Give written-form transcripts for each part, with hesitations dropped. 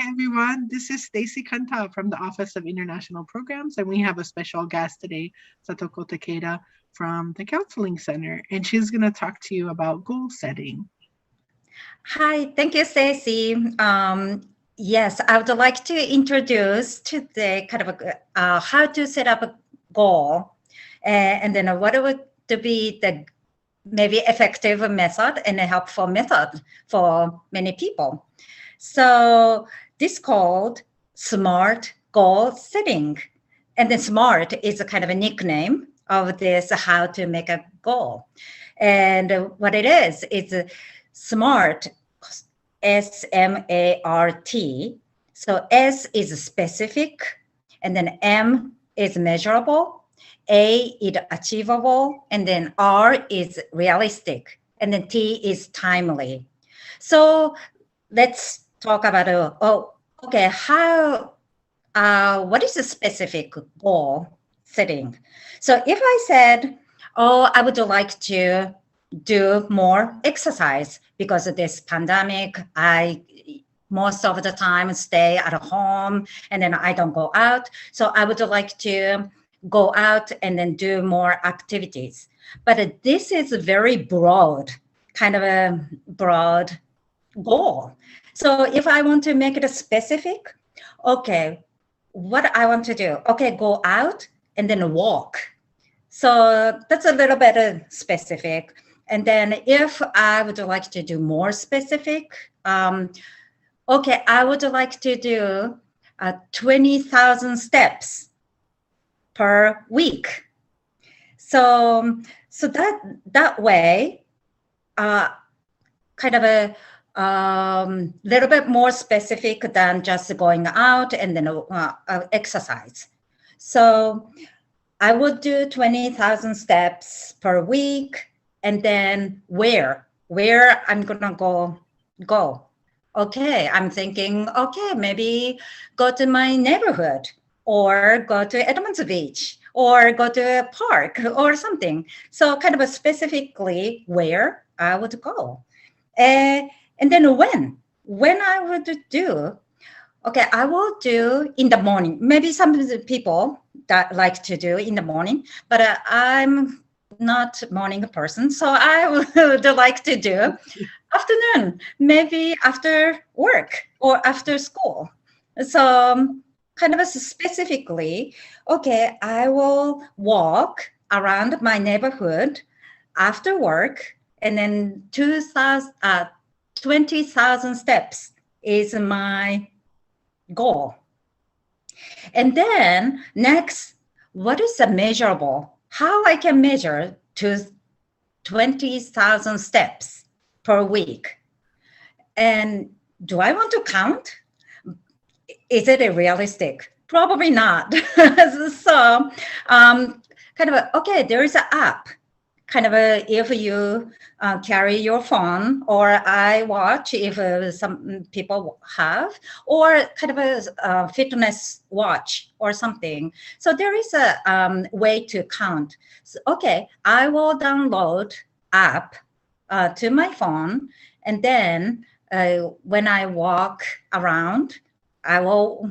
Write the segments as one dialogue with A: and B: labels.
A: everyone. This is Stacy Kanta from the Office of International Programs, and we have a special guest today, Satoko Takeda from the Counseling Center, and she's going to talk to you about goal setting.
B: Hi, thank you, Stacy. Yes, I would like to introduce today kind of how to set up a goal, and then what would be the maybe effective method and a helpful method for many people. So this called SMART goal setting. And then SMART is a kind of a nickname of this, how to make a goal. And what it is SMART, S-M-A-R-T. So S is specific, and then M is measurable, A is achievable, and then R is realistic, and then T is timely. So let's talk about, what is a specific goal setting? So if I said, I would like to do more exercise because of this pandemic, I most of the time stay at home and then I don't go out. So I would like to go out and then do more activities. But this is very broad, kind of a broad goal. So if I want to make it specific, what I want to do, go out and then walk. So that's a little bit specific. And then if I would like to do more specific, I would like to do 20,000 steps per week. So that way, kind of a little bit more specific than just going out and then exercise. So I would do 20,000 steps per week, and then where I'm gonna go. I'm thinking, maybe go to my neighborhood or go to Edmonds Beach or go to a park or something. So kind of specifically where I would go. And then when I would do, I will do in the morning. Maybe some people that like to do in the morning, but I'm not morning person. So I would like to do afternoon, maybe after work or after school. So kind of specifically, I will walk around my neighborhood after work, and then 20,000 steps is my goal. And then next, what is the measurable? How I can measure to 20,000 steps per week? And do I want to count? Is it realistic? Probably not. So there is an app. If you carry your phone or iWatch, if some people have, or kind of a fitness watch or something. So there is a way to count. So, I will download app to my phone, and then when I walk around, I will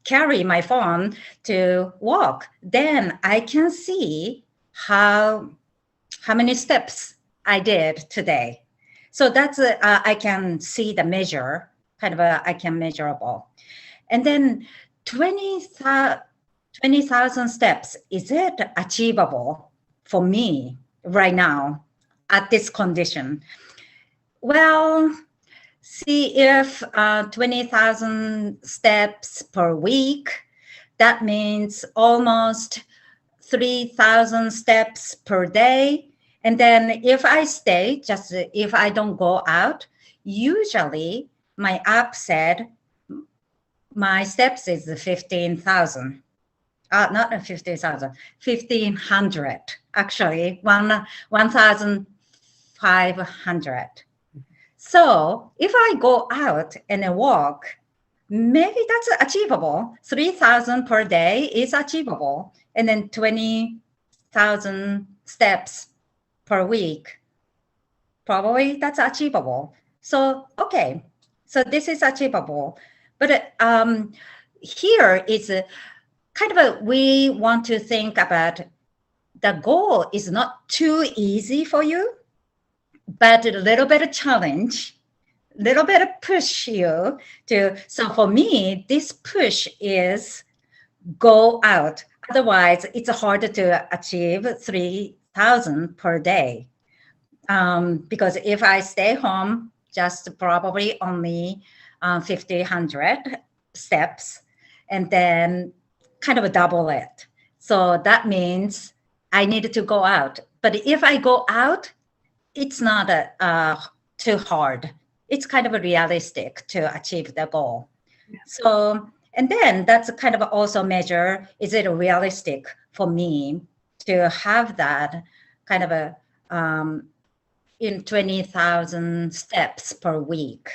B: carry my phone to walk. Then I can see how many steps I did today. So that's I can see the measure, I can measurable. And then 20,000 steps, is it achievable for me right now at this condition? Well, see if 20,000 steps per week, that means almost 3,000 steps per day. And then if I stay, just if I don't go out, usually my app said my steps is 15,000. Not 50,000, 1,500, actually, 1,500. So if I go out and walk, maybe that's achievable. 3,000 per day is achievable. And then 20,000 steps per week, probably that's achievable. So, so this is achievable. But here is kind of we want to think about the goal is not too easy for you, but a little bit of challenge, little bit of push you to. So for me, this push is go out. Otherwise, it's hard to achieve 3,000 per day. Because if I stay home, just probably only 1,500 steps, and then kind of double it. So that means I need to go out. But if I go out, it's not too hard. It's kind of realistic to achieve the goal.
A: Yeah.
B: So, and then that's kind of also measure, is it realistic for me to have that kind of a in 20,000 steps per week,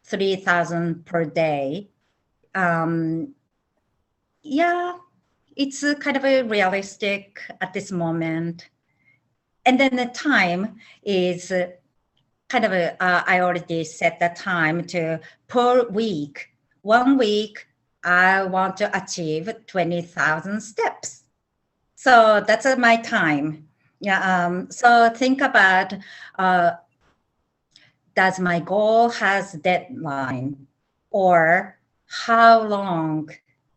B: 3,000 per day. Yeah, it's kind of a realistic at this moment. And then the time is kind of I already set the time to per week. 1 week, I want to achieve 20,000 steps. So that's my time. Yeah. So think about, does my goal has deadline, or how long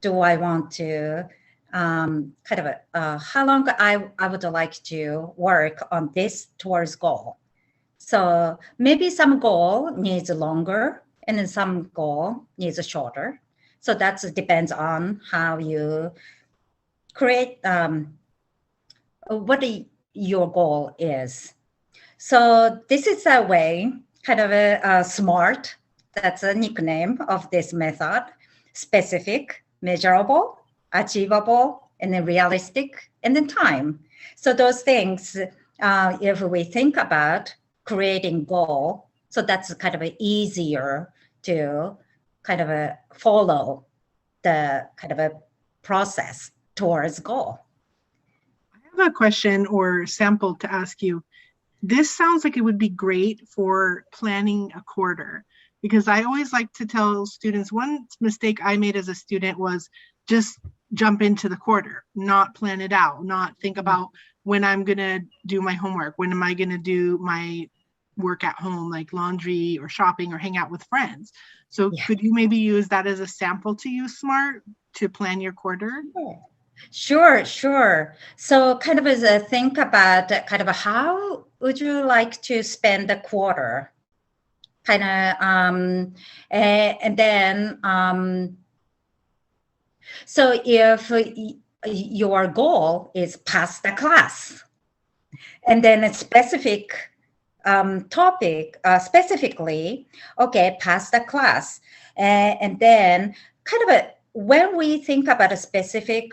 B: do I want to how long I would like to work on this towards goal. So maybe some goal needs longer and then some goal needs shorter. So that depends on how you create what your goal is. So this is a way, kind of a SMART, that's a nickname of this method: specific, measurable, achievable, and then realistic, and then time. So those things, if we think about creating goal, so that's kind of easier to kind of follow the kind of a process towards goal.
A: I have a question or sample to ask you. This sounds like it would be great for planning a quarter, because I always like to tell students, one mistake I made as a student was just jump into the quarter, not plan it out, not think about when I'm going to do my homework, when am I going to do my work at home, like laundry or shopping or hang out with friends. So could you maybe use that as a sample to use SMART to plan your quarter?
B: Sure. So kind of as a think about kind of how would you like to spend the quarter? Kind of, and then, so if your goal is pass the class, and then a specific topic, specifically, okay, pass the class, and then kind of when we think about a specific,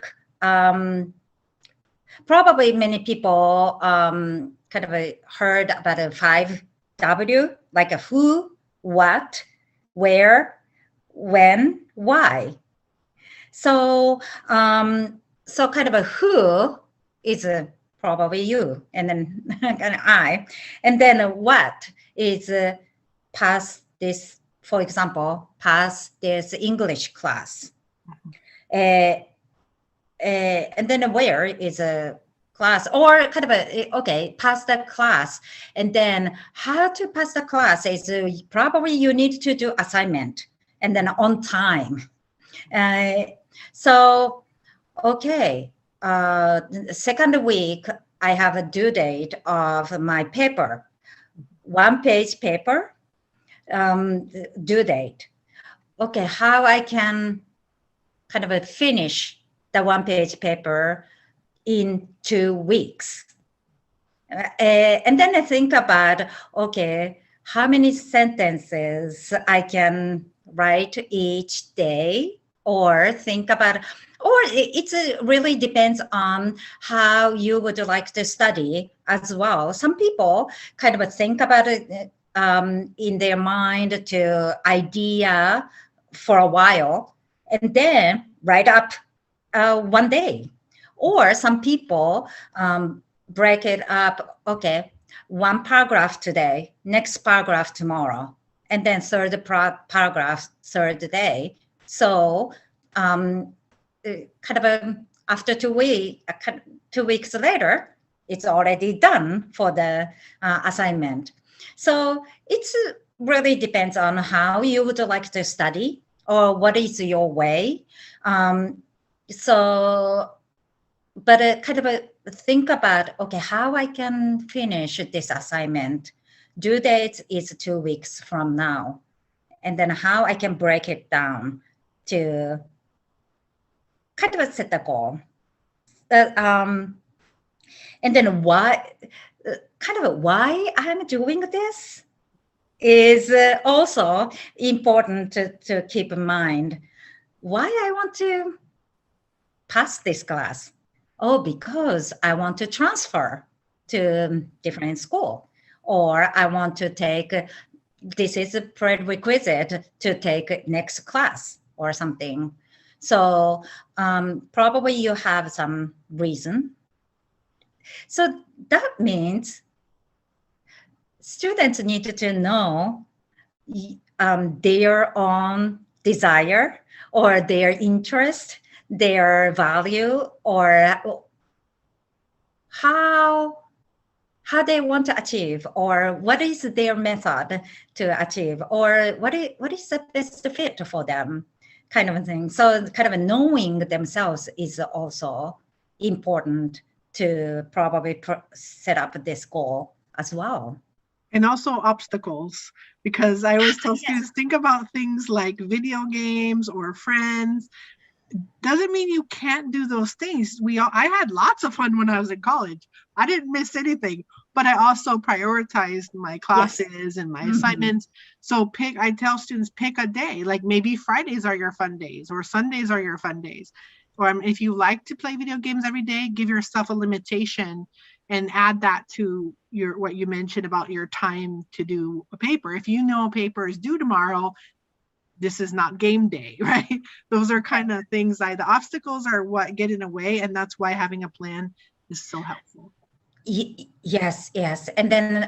B: probably many people kind of heard about a 5W, like a who, what, where, when, why. So, so kind of a who is probably you, and then kind of I, and then what is pass this, for example, pass this English class, and then where is a class, or kind of okay, pass the class, and then how to pass the class is probably you need to do assignment, and then on time. So, okay, second week, I have a due date of my paper, 1-page paper, due date. Okay, how I can kind of finish the 1-page paper in 2 weeks. And then I think about, okay, how many sentences I can write each day, or think about, or it really depends on how you would like to study as well. Some people kind of think about it in their mind to idea for a while, and then write up one day. Or some people break it up, okay, one paragraph today, next paragraph tomorrow, and then third paragraph, third day. So kind of after 2 weeks later, it's already done for the assignment. So it's really depends on how you would like to study or what is your way. But kind of think about, okay, how I can finish this assignment. Due date is 2 weeks from now. And then how I can break it down to kind of set the goal. And then why I'm doing this is also important to keep in mind. Why I want to pass this class? Oh, because I want to transfer to different school, or I want to take, this is a prerequisite to take next class or something. So probably you have some reason. So that means students need to know their own desire or their interest, their value, or how they want to achieve, or what is their method to achieve, or what is the best fit for them, kind of thing. So kind of knowing themselves is also important to probably set up this goal as well.
A: And also obstacles, because I always tell students, think about things like video games or friends. Doesn't mean you can't do those things. I had lots of fun when I was in college. I didn't miss anything, but I also prioritized my classes and my assignments. So I tell students, pick a day, like maybe Fridays are your fun days or Sundays are your fun days. Or if you like to play video games every day, give yourself a limitation and add that to what you mentioned about your time to do a paper. If you know a paper is due tomorrow, this is not game day, right? Those are kind of things the obstacles are what get in the way, and that's why having a plan is so helpful.
B: Yes. And then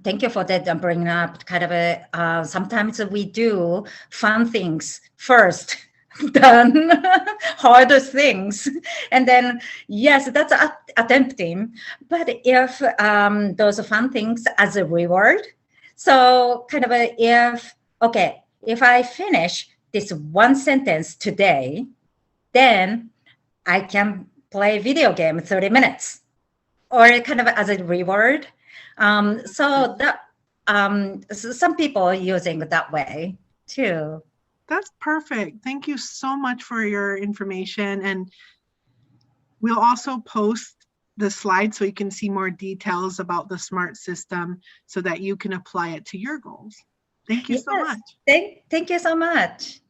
B: thank you for that, bringing up kind of sometimes we do fun things first, done hardest things, and then yes, that's attempting. But if those fun things as a reward, so kind of if I finish this one sentence today, then I can play video game 30 minutes, or kind of as a reward. So that some people are using it that way too.
A: That's perfect. Thank you so much for your information. And we'll also post the slides so you can see more details about the SMART system so that you can apply it to your goals. Thank you so much.
B: Thank you so much.